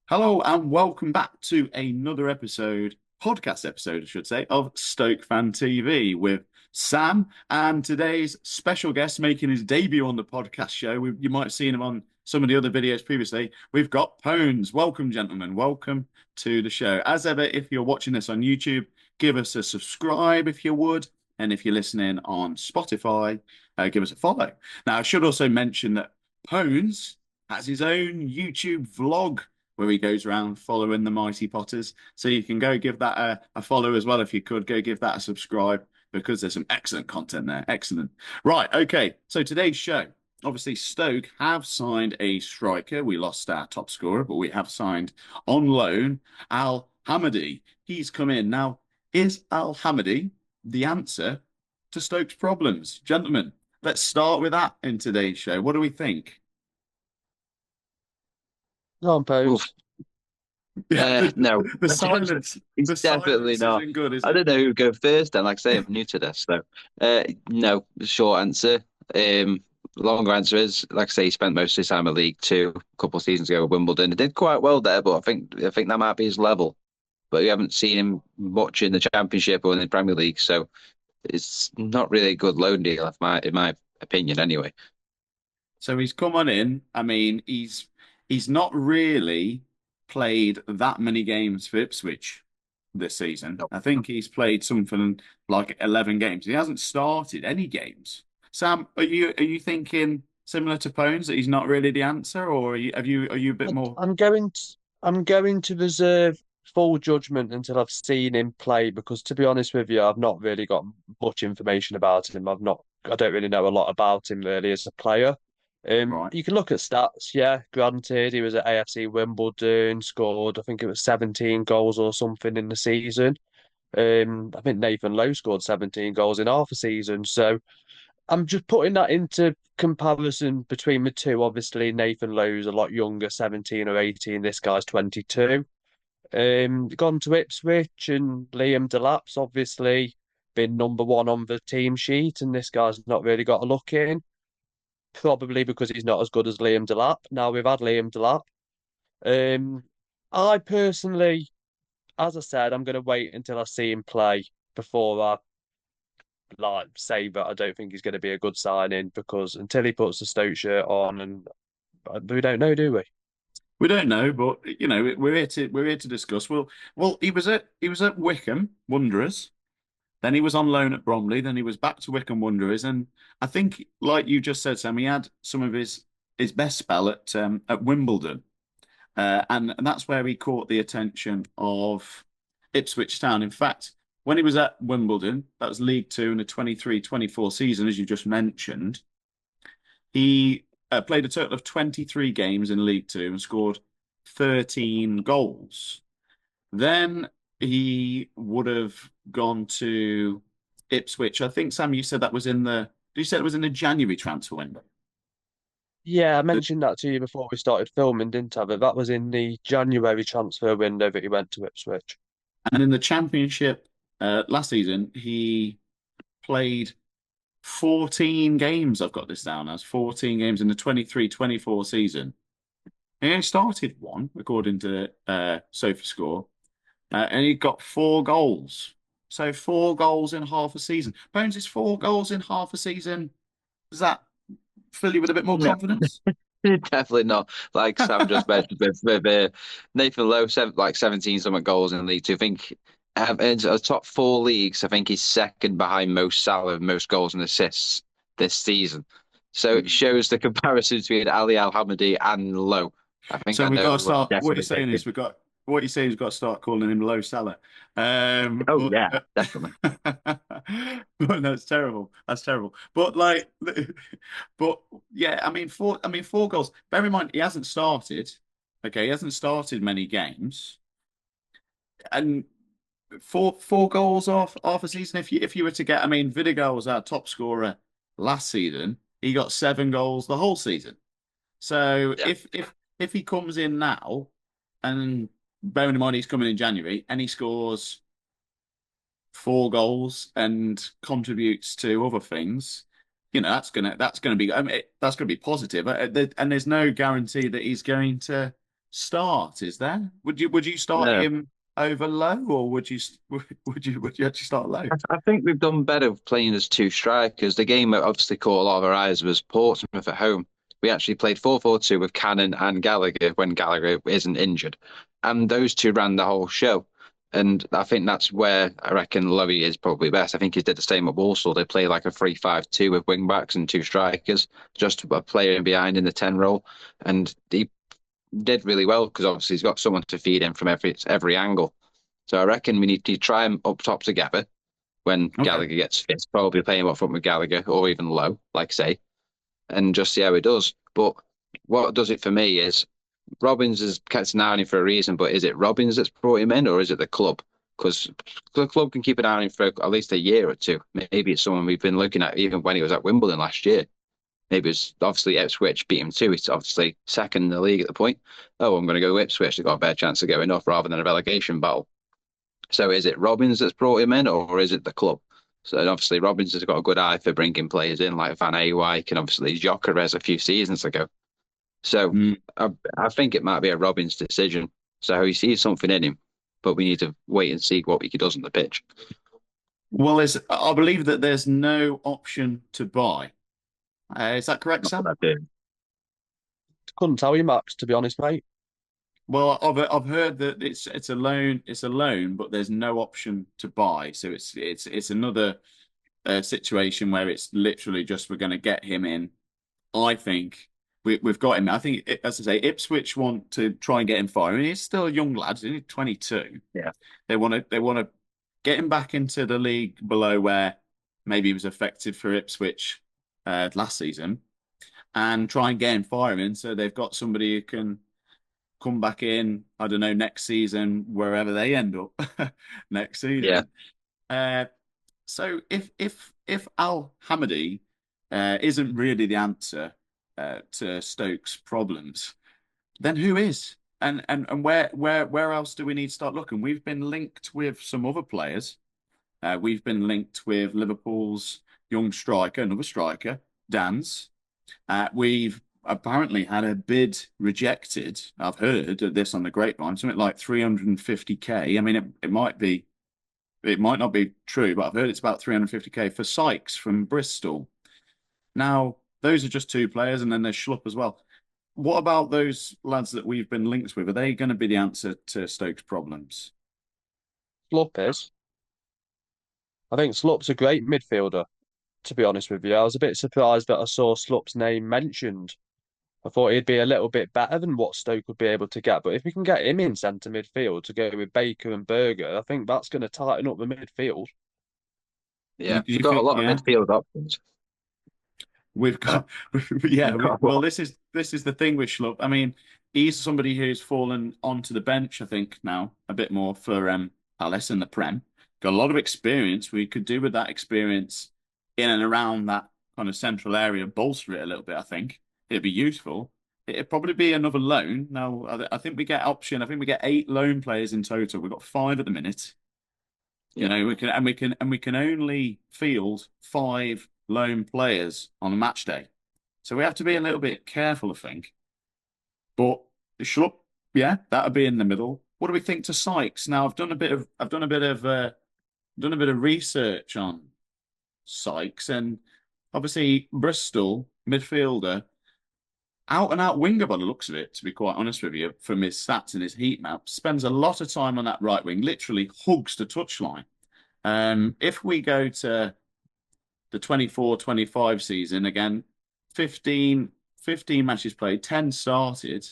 Hello and welcome back to another podcast episode, I should say, of Stoke Fan TV with Sam and today's special guest making his debut on the podcast show. You might have seen him on some of the other videos previously. We've got Pownzzz. Welcome, gentlemen. Welcome to the show. As ever, if you're watching this on YouTube, give us a subscribe if you would. And if you're listening on Spotify, give us a follow. Now, I should also mention that Pownzzz has his own YouTube vlog where he goes around following the Mighty Potters. So you can go give that a follow as well if you could. Go give that a subscribe because there's some excellent content there. Excellent. Right, okay. So today's show, obviously Stoke have signed a striker. We lost our top scorer, but we have signed on loan Al-Hamadi. He's come in. Now, is Al-Hamadi the answer to Stoke's problems? Gentlemen, let's start with that in today's show. What do we think? Go on, Oof. Pownzzz. Yeah, No, the silence. he's The definitely silence not. isn't good, is I it? don't know who would go first. And like I say, I'm new to this, so no. Short answer. Longer answer is like I say, he spent most of his time at League Two a couple of seasons ago at Wimbledon. He did quite well there, but I think that might be his level. But we haven't seen him much in the Championship or in the Premier League, so it's not really a good loan deal, in my opinion, anyway. So he's come on in. I mean, he's not really played that many games for Ipswich this season. No. I think he's played something like 11 games. He hasn't started any games. Sam, are you thinking similar to Pones that he's not really the answer, or are you a bit more? I'm going to I'm going to reserve full judgment until I've seen him play because to be honest with you, I've not really got much information about him. I don't really know a lot about him really as a player. Right. You can look at stats, yeah, granted, he was at AFC Wimbledon, scored, I think it was 17 goals or something in the season. I think Nathan Lowe scored 17 goals in half a season. So I'm just putting that into comparison between the two. Obviously, Nathan Lowe's a lot younger, 17 or 18. This guy's 22. Gone to Ipswich, and Liam Delap's obviously been number one on the team sheet, and this guy's not really got a look in, probably because he's not as good as Liam Delap. Now we've had Liam Delap. Um, I personally, as I said, I'm going to wait until I see him play before I say that I don't think he's going to be a good signing because until he puts the Stoke shirt on, and we don't know, do we? We don't know, but we're here to discuss. Well, he was at Wycombe Wanderers. Then he was on loan at Bromley. Then he was back to Wycombe Wanderers, and I think, like you just said, Sam, he had some of his best spell at Wimbledon, and that's where he caught the attention of Ipswich Town. In fact, when he was at Wimbledon, that was League Two in the 23-24 season, as you just mentioned. He played a total of 23 games in League Two and scored 13 goals. Then he would have gone to Ipswich. I think, Sam, you said that was you said it was in the January transfer window? Yeah, I The- mentioned that to you before we started filming, didn't I? But that was in the January transfer window that he went to Ipswich. And in the Championship last season, he played 14 games. I've got this down as 14 games in the 23-24 season. He only started one, according to SofaScore, and he got 4 goals. So 4 goals in half a season. Bones is 4 goals in half a season. Does that fill you with a bit more No, confidence? definitely not. Like Sam just mentioned with Nathan Lowe, 17 something goals in the league. So I think in the top four leagues, I think he's second behind Mo Salah with most goals and assists this season. So it shows the comparison between Ali Al-Hamadi and Lowe. I think So I we've know got to what start. What you're definitely saying is taken. we've got to start calling him Low Salah. Oh But yeah, definitely. but no, it's terrible. That's terrible. But but yeah, I mean 4 goals. Bear in mind he hasn't started. Okay, he hasn't started many games, and four goals off a season. If you were to get, I mean, Vidigal was our top scorer last season. He got 7 goals the whole season. So Yeah. if he comes in now, and bearing in mind he's coming in January, and he scores 4 goals and contributes to other things, that's gonna be, I mean, that's gonna be positive. And there's no guarantee that he's going to start, is there? Would you start No, him over Low, or would you actually start Low? I think we've done better playing as two strikers. The game that obviously caught a lot of our eyes was Portsmouth at home. We actually played 4-4-2 with Cannon and Gallagher when Gallagher isn't injured. And those two ran the whole show. And I think that's where I reckon Lowy is probably best. I think he did the same at Walsall. They play like a 3-5-2 with wing backs and two strikers, just a player in behind in the 10 role. And he did really well because obviously he's got someone to feed him from every angle. So I reckon we need to try him up top together when Okay. Gallagher gets fit. Probably play him up front with Gallagher or even Low, like say, and just see how he does. But what does it for me is Robbins is kept an eye on him for a reason, but is it Robbins that's brought him in or is it the club? Because the club can keep an eye on him for at least a year or two. Maybe it's someone we've been looking at even when he was at Wimbledon last year. Maybe it's obviously Ipswich beat him too. It's obviously second in the league at the point. Oh, I'm going to go Ipswich. They've got a better chance of going up rather than a relegation battle. So is it Robbins that's brought him in or is it the club? So obviously Robbins has got a good eye for bringing players in like Van Eyck and obviously Gyökeres a few seasons ago. So Mm. I think it might be a Robbins decision. So he sees something in him, but we need to wait and see what he does on the pitch. Well, I believe that there's no option to buy. Is that correct, Not for Sam? that bit. Couldn't tell you, Max, to be honest, mate. Well, I've heard that it's a loan, but there's no option to buy. So it's another situation where it's literally just we're going to get him in. I think we've got him. I think, as I say, Ipswich want to try and get him firing. He's still a young lad. He's only 22. Yeah. They want to get him back into the league below where maybe he was effective for Ipswich last season, and try and get him firing. So they've got somebody who can come back in, I don't know, next season, wherever they end up next Yeah. season. Uh, so if Al-Hamadi isn't really the answer to Stoke's problems, then who is? And where else do we need to start looking? We've been linked with some other players. We've been linked with Liverpool's young striker, another striker, Dan's. We've apparently had a bid rejected. I've heard this on the grapevine, something like 350k. I mean, it might not be true, but I've heard it's about 350k for Sykes from Bristol. Now, those are just two players, and then there's Schlupp as well. What about those lads that we've been linked with? Are they going to be the answer to Stoke's problems? Slup is. I think Slup's a great midfielder, to be honest with you. I was a bit surprised that I saw Slup's name mentioned. I thought he'd be a little bit better than what Stoke would be able to get. But if we can get him in centre midfield to go with Baker and Berger, I think that's going to tighten up the midfield. Yeah. Do We've you got a think? lot of Yeah, midfield options. we've got, yeah. We've got a Well, lot. this is the thing with Schlupp. I mean, he's somebody who's fallen onto the bench, I think, now a bit more for Palace in the Prem. Got a lot of experience. We could do with that experience in and around that kind of central area, bolster it a little bit. I think it'd be useful. It'd probably be another loan. Now, I think we get option. I think we get 8 loan players in total. We've got 5 at the minute. You Yeah. know, we can only field 5 loan players on a match day. So we have to be a little bit careful, I think. But Schlupp, yeah, that would be in the middle. What do we think to Sykes? Now I've done a bit of research on Sykes, and obviously Bristol midfielder, out and out winger by the looks of it, to be quite honest with you, from his stats and his heat map, spends a lot of time on that right wing, literally hugs the touchline. If we go to the 24-25 season again, 15 matches played, 10 started,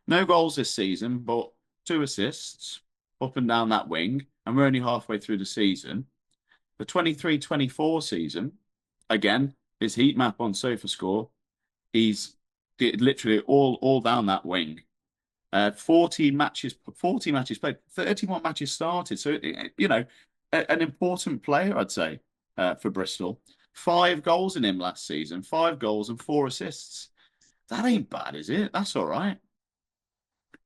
no goals this season, but 2 assists up and down that wing, and we're only halfway through the season. The 23-24 season, again, his heat map on SofaScore, he's literally all down that wing. 40 matches played, 31 matches started. So, an important player, I'd say, for Bristol. 5 goals in him last season, 5 goals and 4 assists. That ain't bad, is it? That's all right.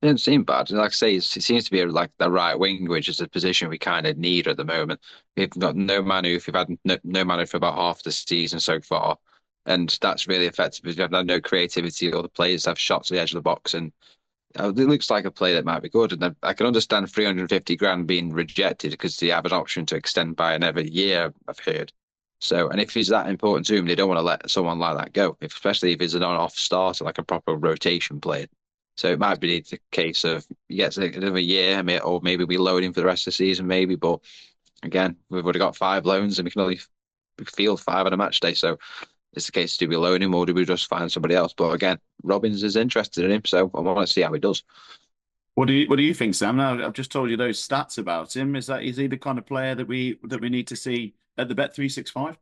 It didn't seem bad. Like I say, it seems to be like the right wing, which is a position we kind of need at the moment. We've got no Manu. We've had no Manu for about half the season so far. And that's really effective because we have no creativity. All the players have shots to the edge of the box. And It looks like a play that might be good, and I can understand 350 grand being rejected because they have an option to extend by another year, I've heard. So, and if he's that important to him, they don't want to let someone like that go, especially if he's an on-off starter, like a proper rotation player. So it might be the case of he gets another year, or maybe we loan him for the rest of the season, maybe. But again, we've already got 5 loans, and we can only field 5 on a match day. So it's the case, do we loan him or do we just find somebody else? But again, Robbins is interested in him, so I want to see how he does. What do you think, Sam? Now I've just told you those stats about him. Is he the kind of player that we need to see at the Bet365?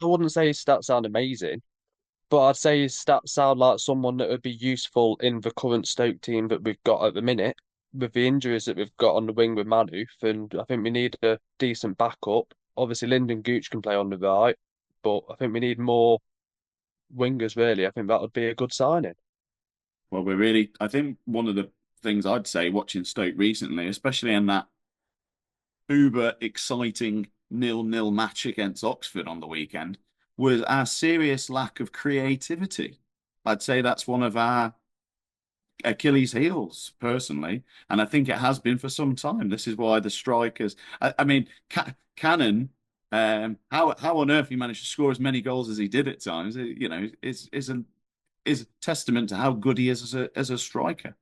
I wouldn't say his stats sound amazing, but I'd say his stats sound like someone that would be useful in the current Stoke team that we've got at the minute, with the injuries that we've got on the wing with Manuf, and I think we need a decent backup. Obviously, Lyndon Gooch can play on the right, but I think we need more wingers, really. I think that would be a good signing. Well, I think one of the things I'd say watching Stoke recently, especially in that uber exciting 0-0 match against Oxford on the weekend, was our serious lack of creativity. I'd say that's one of our Achilles' heels, personally, and I think it has been for some time. This is why the strikers. I mean, Cannon. How on earth he managed to score as many goals as he did at times, is a testament to how good he is as a striker.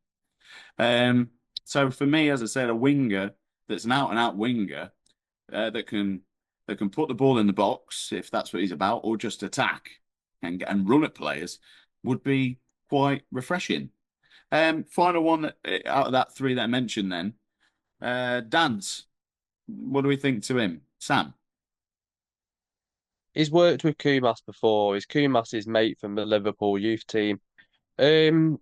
So for me, as I said, a winger that's an out and out winger that can put the ball in the box if that's what he's about, or just attack and run at players would be quite refreshing. Final one out of that 3 that I mentioned then, Dance. What do we think to him? Sam? He's worked with Kumas before. He's Kumas' mate from the Liverpool youth team. Um,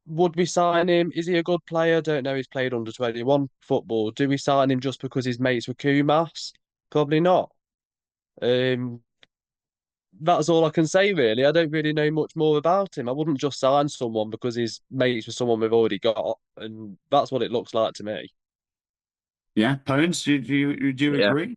would we sign him? Is he a good player? Don't know. He's played under 21 football. Do we sign him just because his mates with Kumas? Probably not. Um, that's all I can say, really. I don't really know much more about him. I wouldn't just sign someone because he's mates with someone we've already got, and that's what it looks like to me. Yeah, Pownzzz, do you Yeah, agree?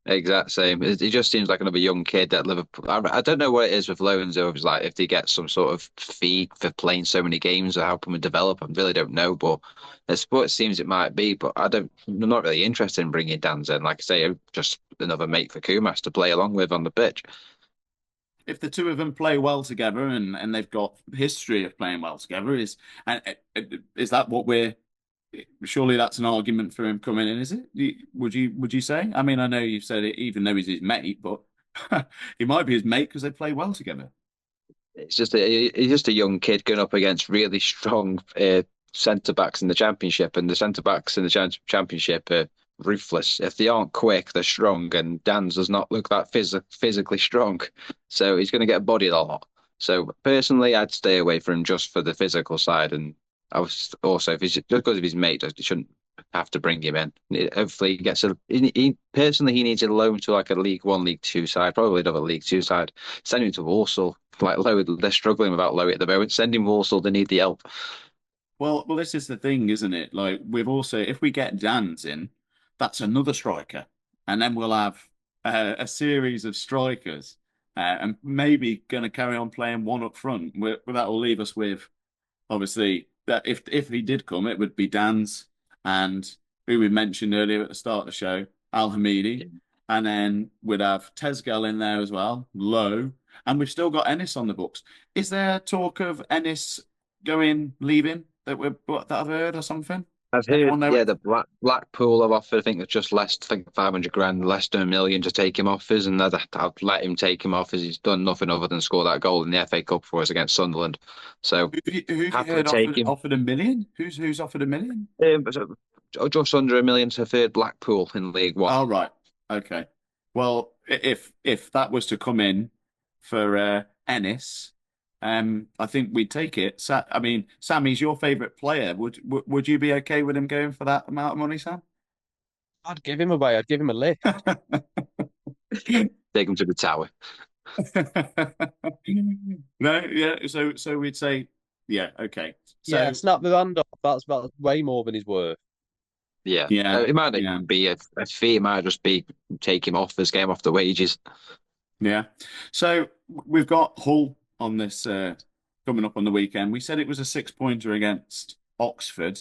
exact same. He just seems like another young kid at Liverpool. I don't know what it is with loans, or if it's like if they get some sort of fee for playing so many games or helping them develop. I really don't know, but that's what it seems it might be. But I'm not really interested in bringing Dan's in. Like I say, just another mate for Kumas to play along with on the pitch. If the two of them play well together and they've got history of playing well together, is that what we're surely that's an argument for him coming in, is it? Would you say? I mean, I know you've said it, even though he's his mate, but he might be his mate because they play well together. He's just a young kid going up against really strong centre backs in the Championship, and the centre backs in the Championship are ruthless. If they aren't quick, they're strong, and Dan's does not look that physically strong, so he's going to get bodied a lot. So personally, I'd stay away from him just for the physical side, and I was also if he's just because of his mate, you shouldn't have to bring him in. Hopefully, he gets personally he needs a loan to like a League One, League Two side, probably another League Two side. Send him to Walsall. Like Lowy, they're struggling without Lowy at the moment. Send him Walsall. They need the help. Well, this is the thing, isn't it? Like we've also, if we get Dans in, that's another striker, and then we'll have a series of strikers, and maybe going to carry on playing one up front. That will leave us with obviously that if he did come, it would be Dan's and who we mentioned earlier at the start of the show, Al-Hamidi, and then we'd have Tezgel in there as well, Low, and we've still got Enis on the books. Is there talk of Enis leaving that I've heard or something? I've heard, Anyone know? yeah, the Blackpool have offered. I think they've just less, I think 500 grand, less than a million to take him off us, and I'd let him take him off as he's done nothing other than score that goal in the FA Cup for us against Sunderland. So Who've you happily heard take him. offered a million? Who's offered a million? Just under a million to third Blackpool in League One. Oh, right. Okay. Well, if that was to come in for Ennis, I think we'd take it. I mean, Sammy's your favourite player. Would you be okay with him going for that amount of money, Sam? I'd give him away. I'd give him a lift. Take him to the tower. No, yeah. So we'd say, yeah, okay. So Yeah, snap the hand off. That's way more than he's worth. Yeah. yeah, It might not even be a fee. It might just be take him off as game off the wages. yeah. So we've got Hull on this coming up on the weekend. We said it was a 6-pointer against Oxford.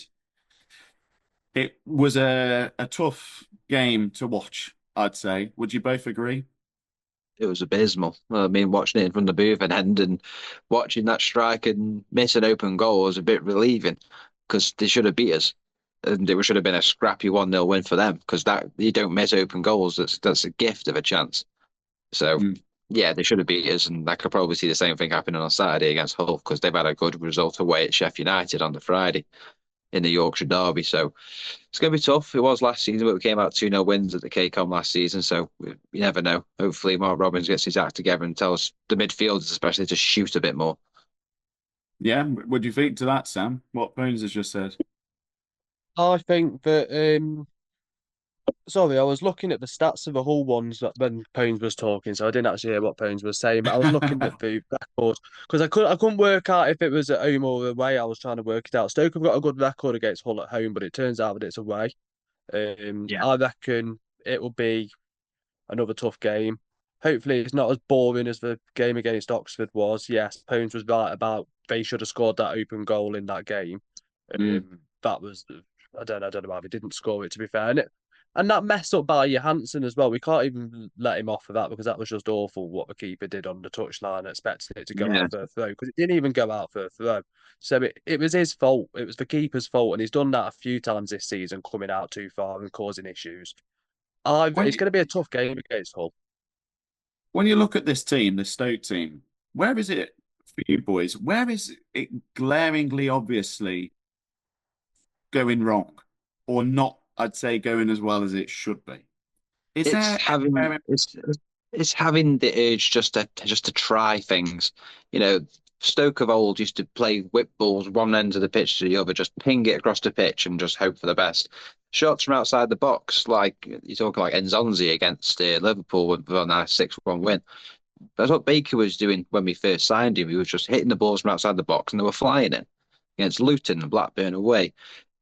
It was a tough game to watch, I'd say. Would you both agree? It was abysmal. I mean, watching it from the booth and watching that strike and miss an open goal was a bit relieving because they should have beat us. And it should have been a scrappy 1-0 win for them because that you don't miss open goals. That's a gift of a chance. So Mm. yeah, they should have beat us, and I could probably see the same thing happening on Saturday against Hull because they've had a good result away at Sheffield United on the Friday in the Yorkshire Derby. So it's going to be tough. It was last season, but we came out 2-0 wins at the KCOM last season. So you never know. Hopefully, Mark Robbins gets his act together and tells the midfielders, especially, to shoot a bit more. Yeah, what do you think to that, Sam? What Pownzzz has just said? I think that sorry, I was looking at the stats of the Hull ones when Pownzzz was talking, so I didn't actually hear what Pownzzz was saying. But I was looking at the record because I couldn't work out if it was at home or away. I was trying to work it out. Stoke have got a good record against Hull at home, but it turns out that it's away. Yeah. I reckon it will be another tough game. Hopefully, it's not as boring as the game against Oxford was. Yes, Pownzzz was right about they should have scored that open goal in that game. Mm. That was I don't know why they didn't score it, to be fair. And that mess up by Johansson as well. We can't even let him off for that because that was just awful what the keeper did on the touchline, expecting it to go Yeah. out for a throw because it didn't even go out for a throw. So it was his fault. It was the keeper's fault, and he's done that a few times this season, coming out too far and causing issues. When It's you, going to be a tough game against Hull. when you look at this team, the Stoke team, where is it for you boys? Where is it glaringly, obviously going wrong, or not? I'd say going as well as it should be. Is It's there having anywhere? it's having the urge just to try things. You know, Stoke of old used to play whip balls one end of the pitch to the other, just ping it across the pitch and just hope for the best. Shots from outside the box, like you talk like Enzonzi against Liverpool with a nice 6-1 win. That's what Baker was doing when we first signed him. He was just hitting the balls from outside the box and they were flying in against Luton and Blackburn away.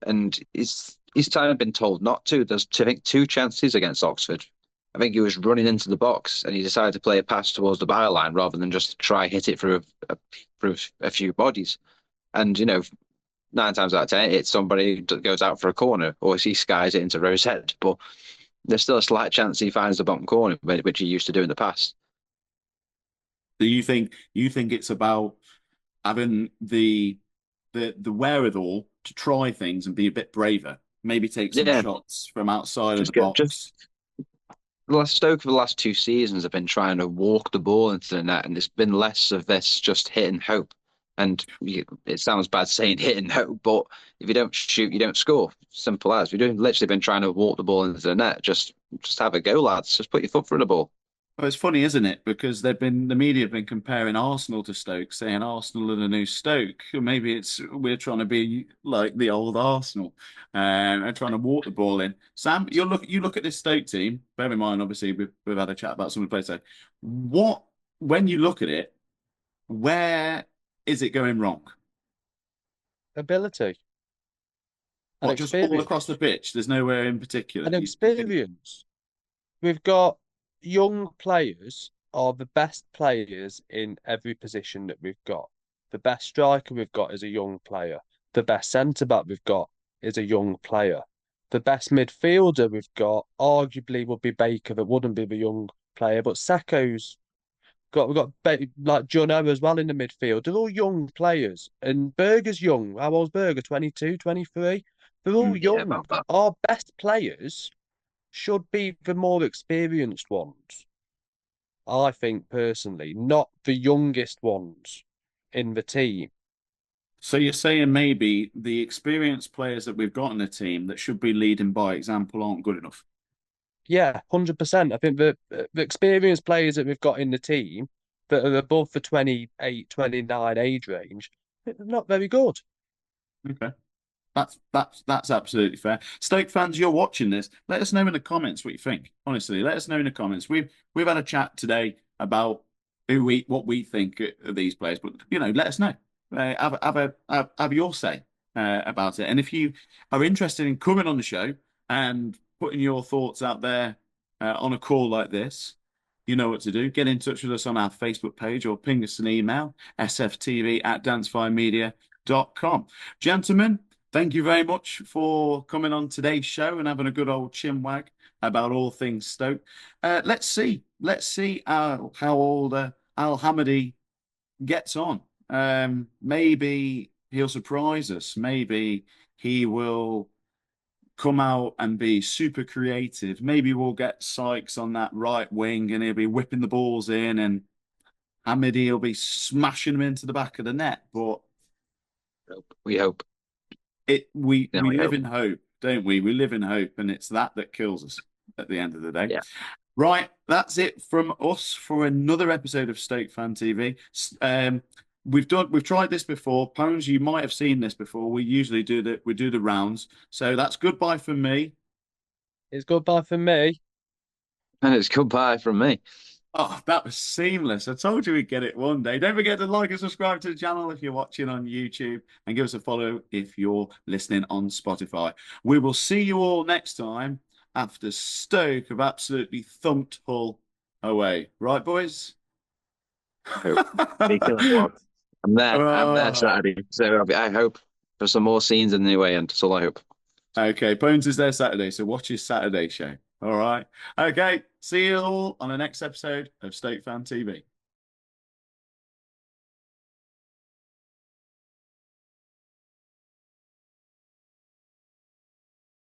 And he's kind of been told not to. There's, I think, 2 chances against Oxford. I think he was running into the box and he decided to play a pass towards the byline rather than just try hit it through a few bodies. And, 9 times out of 10, it's somebody that goes out for a corner or he skies it into Rose Head. But there's still a slight chance he finds the bottom corner, which he used to do in the past. Do you think it's about having the wherewithal to try things and be a bit braver? Maybe take some Yeah, shots from outside of the just get just box. the last Stoke for the last 2 seasons have been trying to walk the ball into the net, and it's been less of this just hit and hope. And it sounds bad saying hit and hope, but if you don't shoot, you don't score. Simple as. We've literally been trying to walk the ball into the net. Just have a go, lads. Just put your foot through the ball. Well, it's funny, isn't it? Because the media have been comparing Arsenal to Stoke, saying Arsenal are the new Stoke. Maybe we're trying to be like the old Arsenal, and trying to walk the ball in. Sam, you look at this Stoke team. Bear in mind, obviously, we've had a chat about some of the players. So, when you look at it, where is it going wrong? Ability and What, just all across experience. the pitch? There's nowhere in particular. And You think, experience. We've got young players are the best players in every position that we've got. The best striker we've got is a young player. The best centre back we've got is a young player. The best midfielder we've got arguably would be Baker, that wouldn't be the young player, but Sako's like Jono as well in the midfield. They're all young players. And Berger's young. How old's Berger? 22, 23? They're all Yeah, young. about that. Our best players should be the more experienced ones. I think personally, not the youngest ones in the team. so you're saying maybe the experienced players that we've got in the team that should be leading by example aren't good enough? Yeah, 100%. I think the experienced players that we've got in the team that are above the 28, 29 age range, they're not very good. Okay. That's absolutely fair. Stoke fans, you're watching this. Let us know in the comments what you think. Honestly, let us know in the comments. We've had a chat today about what we think of these players, but let us know. Have your say about it. And if you are interested in coming on the show and putting your thoughts out there on a call like this, you know what to do. Get in touch with us on our Facebook page or ping us an email, sftv@danceflymedia.com. Gentlemen, thank you very much for coming on today's show and having a good old chinwag about all things Stoke. Let's see how old Al-Hamadi gets on. Maybe he'll surprise us. Maybe he will come out and be super creative. Maybe we'll get Sykes on that right wing and he'll be whipping the balls in, and Hamidi will be smashing them into the back of the net. But we hope. We live in hope, don't we? We live in hope, and it's that kills us at the end of the day. Yeah. Right, that's it from us for another episode of Stoke Fan TV. We've tried this before. Pownzzz, you might have seen this before. We usually do the rounds. So that's goodbye from me. It's goodbye from me. And it's goodbye from me. Oh, that was seamless. I told you we'd get it one day. Don't forget to like and subscribe to the channel if you're watching on YouTube, and give us a follow if you're listening on Spotify. We will see you all next time after Stoke have absolutely thumped Hull away. Right, boys? I'm there Saturday. So I hope for some more scenes in the away end. That's all I hope. Okay, Pownzzz is there Saturday, so watch his Saturday show. All right. Okay, see you all on the next episode of Stoke Fan TV.